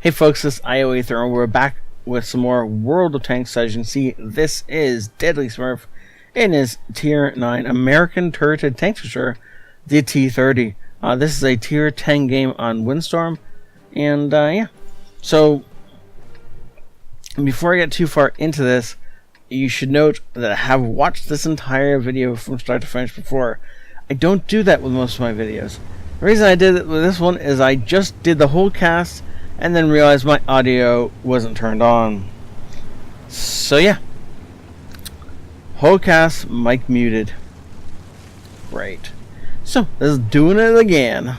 Hey folks, this is ioEther, and we're back with some more World of Tanks. As you can see, this is Deadly Smurf in his Tier 9 American turreted tank destroyer, the T30. This is a Tier 10 game on Windstorm, and yeah. So, before I get too far into this, you should note that I have watched this entire video from start to finish before. I don't do that with most of my videos. The reason I did it with this one is I just did the whole cast and then realized my audio wasn't turned on. So yeah. Whole cast, mic muted. Right. So, let's doing it again.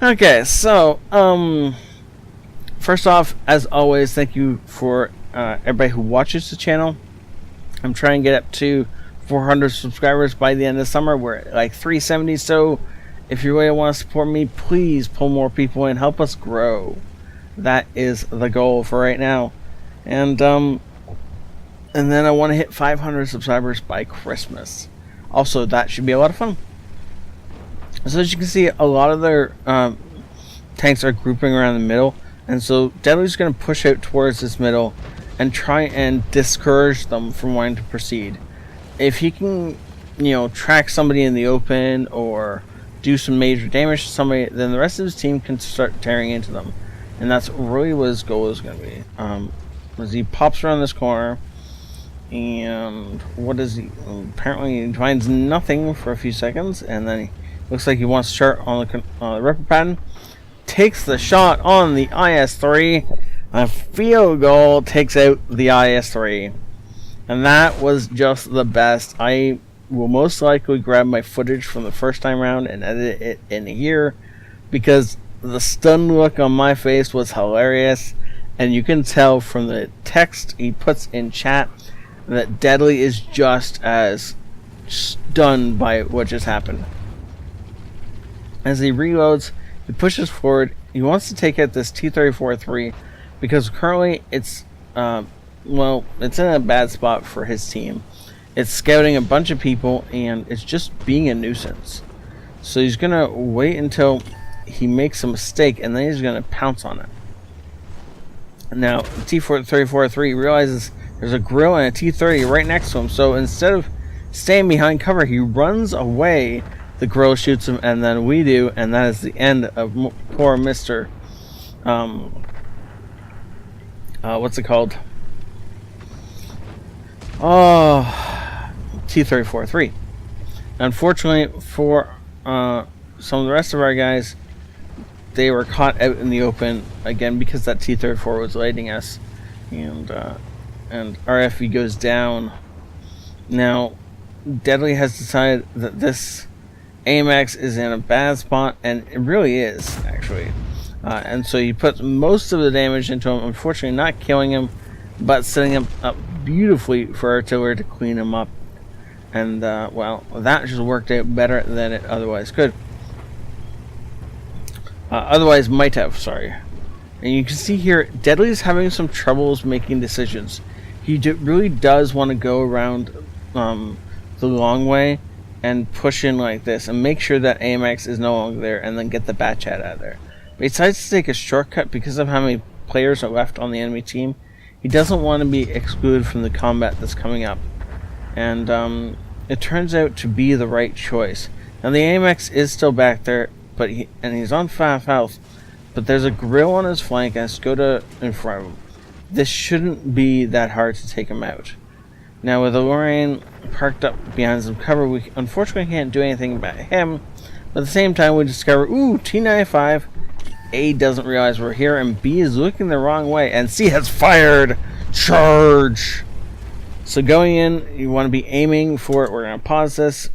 Okay, so, first off, as always, thank you for everybody who watches the channel. I'm trying to get up to 400 subscribers by the end of summer. We're at like 370, so if you really want to support me, please pull more people in, help us grow. That is the goal for right now. And then I want to hit 500 subscribers by Christmas. Also, that should be a lot of fun. So as you can see, a lot of their tanks are grouping around the middle, and so Deadly's going to push out towards this middle and try and discourage them from wanting to proceed. If he can, track somebody in the open or do some major damage to somebody, then the rest of his team can start tearing into them, and that's really what his goal is going to be. As he pops around this corner, and what does he? Apparently, he finds nothing for a few seconds, and then he looks like he wants to start on the ripper pattern. Takes the shot on the IS-3. A field goal takes out the IS-3, and that was just the best. I will most likely grab my footage from the first time round and edit it in here, because the stunned look on my face was hilarious, and you can tell from the text he puts in chat that Deadly is just as stunned by what just happened. As he reloads, he pushes forward. He wants to take out this T30 because currently it's it's in a bad spot for his team. It's scouting a bunch of people, and it's just being a nuisance. So he's going to wait until he makes a mistake, and then he's going to pounce on it. Now, T30 realizes there's a grill and a T30 right next to him, so instead of staying behind cover, he runs away. The grill shoots him, and then we do, and that is the end of poor Mr. What's it called? Oh, T30. Unfortunately for some of the rest of our guys, they were caught out in the open again because that T34 was lighting us, and RFE goes down. Now, Deadly has decided that this AMX is in a bad spot, and it really is, actually. And so he puts most of the damage into him, unfortunately not killing him, but setting him up beautifully for artillery to clean him up. And, well, that just worked out better than it otherwise could. Otherwise might have, sorry. And you can see here, Deadly's having some troubles making decisions. He really does want to go around the long way and push in like this and make sure that AMX is no longer there, and then get the batch out of there. But he decides to take a shortcut because of how many players are left on the enemy team. He doesn't want to be excluded from the combat that's coming up. And it turns out to be the right choice. Now the AMX is still back there, but he's on 5 health, but there's a grill on his flank and Skoda in front of him. This shouldn't be that hard to take him out. Now with the Lorraine parked up behind some cover, we unfortunately can't do anything about him. But at the same time, we discover, ooh, T95. A doesn't realize we're here, and B is looking the wrong way, and C has fired. Charge! So going in, you want to be aiming for it. We're going to pause this.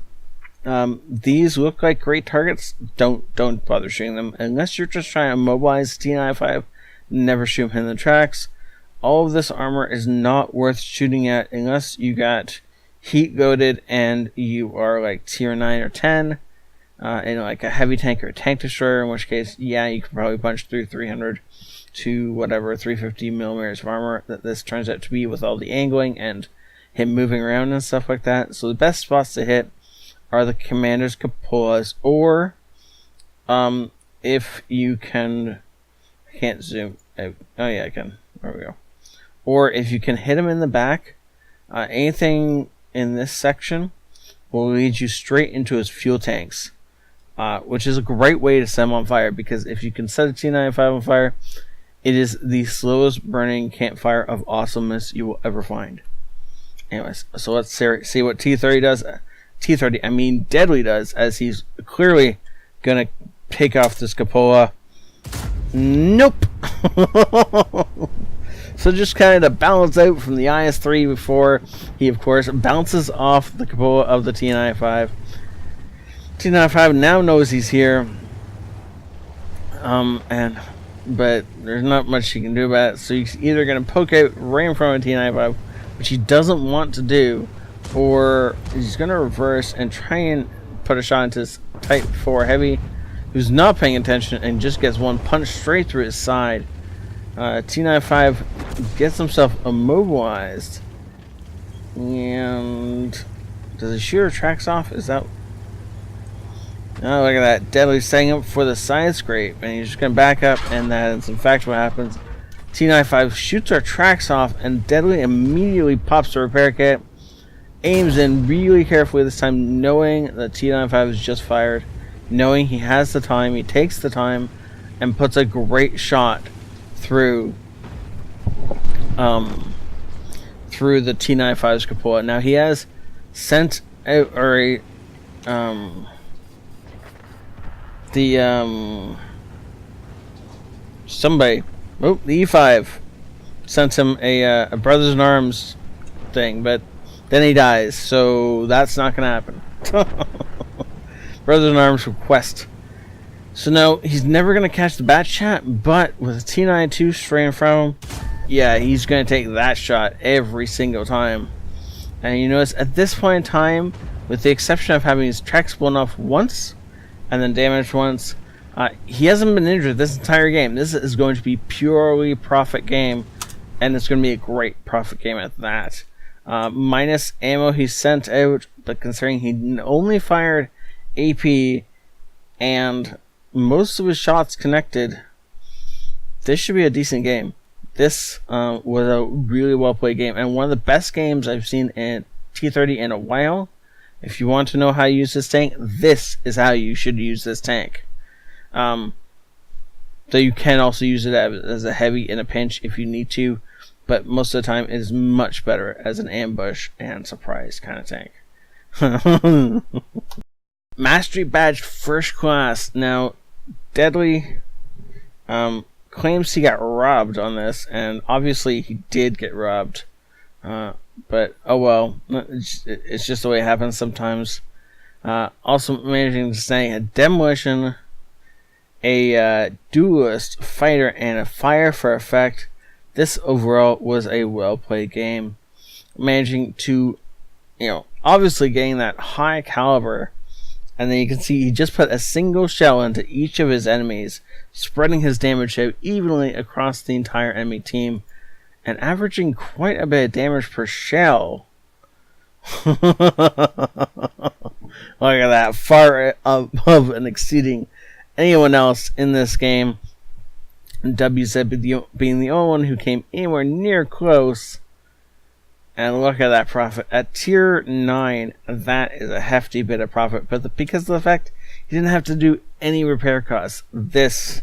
These look like great targets. Don't bother shooting them unless you're just trying to immobilize T95. Never shoot him in the tracks. All of this armor is not worth shooting at unless you got heat goaded and you are like tier 9 or 10 in like a heavy tank or a tank destroyer, in which case, yeah, you could probably punch through 300 to whatever 350 millimeters of armor that this turns out to be, with all the angling and him moving around and stuff like that. So the best spots to hit are the commander's cupolas or if you can, I can't zoom out. Oh yeah, I can. There we go. Or if you can hit him in the back, anything in this section will lead you straight into his fuel tanks, which is a great way to set him on fire, because if you can set a T95 on fire, it is the slowest burning campfire of awesomeness you will ever find. Anyways, so let's see what T30 does. T30, I mean Deadly does, as he's clearly gonna take off this cupola. Nope. So just kind of balance out from the IS-3 before he, of course, bounces off the cupola of the T95. T95 now knows he's here, but there's not much he can do about it. So he's either going to poke out right in front of T95, which he doesn't want to do, or he's going to reverse and try and put a shot into this Type 4 Heavy, who's not paying attention and just gets one punch straight through his side. T95 gets himself immobilized, and does he shoot or tracks off? Is that... Oh, look at that. Deadly setting up for the side scrape, and he's just going to back up, and that's in fact what happens. T95 shoots or tracks off, and Deadly immediately pops the repair kit, aims in really carefully this time, knowing that T95 is just fired, knowing he has the time. He takes the time and puts a great shot through the T95's cupola. Now he has sent out somebody, the E5 sent him a Brothers in Arms thing, but then he dies, so that's not gonna happen. Brothers in Arms request. So no, he's never going to catch the bat shot, but with a T92 straight in front of him, yeah, he's going to take that shot every single time. And you notice at this point in time, with the exception of having his tracks blown off once and then damaged once, he hasn't been injured this entire game. This is going to be purely profit game, and it's going to be a great profit game at that. Minus ammo he sent out, but considering he only fired AP and most of his shots connected, this should be a decent game. This was a really well played game, and one of the best games I've seen in T30 in a while. If you want to know how to use this tank, this is how you should use this tank. Though you can also use it as a heavy in a pinch if you need to, but most of the time it is much better as an ambush and surprise kind of tank. Mastery Badge First Class. Now, Deadly claims he got robbed on this, and obviously he did get robbed. But oh well, it's just the way it happens sometimes. Also managing to say a demolition, a duelist, fighter, and a fire for effect. This overall was a well played game. Managing to, obviously getting that high caliber. And then you can see he just put a single shell into each of his enemies, spreading his damage out evenly across the entire enemy team, and averaging quite a bit of damage per shell. Look at that, far above and exceeding anyone else in this game. WZ being the only one who came anywhere near close. And look at that profit. At tier 9, that is a hefty bit of profit. But because of the fact he didn't have to do any repair costs, this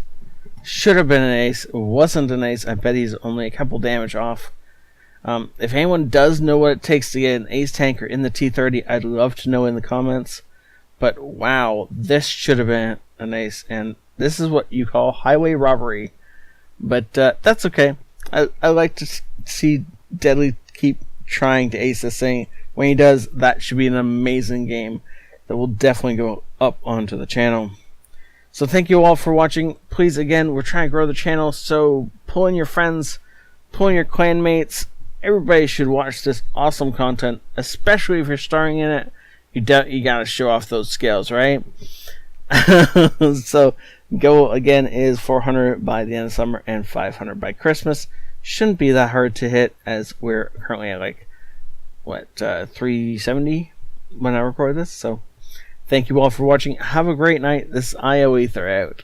should have been an ace. It wasn't an ace. I bet he's only a couple damage off. If anyone does know what it takes to get an ace tanker in the T30, I'd love to know in the comments. But wow, this should have been an ace. And this is what you call highway robbery. But that's okay. I like to see Deadly keep trying to ace this thing. When he does, that should be an amazing game that will definitely go up onto the channel. So thank you all for watching. Please, again, we're trying to grow the channel, so pull in your friends, pull in your clanmates. Everybody should watch this awesome content, especially if you're starring in it. You gotta show off those skills, right? So goal again is 400 by the end of summer and 500 by Christmas. Shouldn't be that hard to hit, as we're currently at 370 when I record this. So thank you all for watching. Have a great night. This is ioEther out.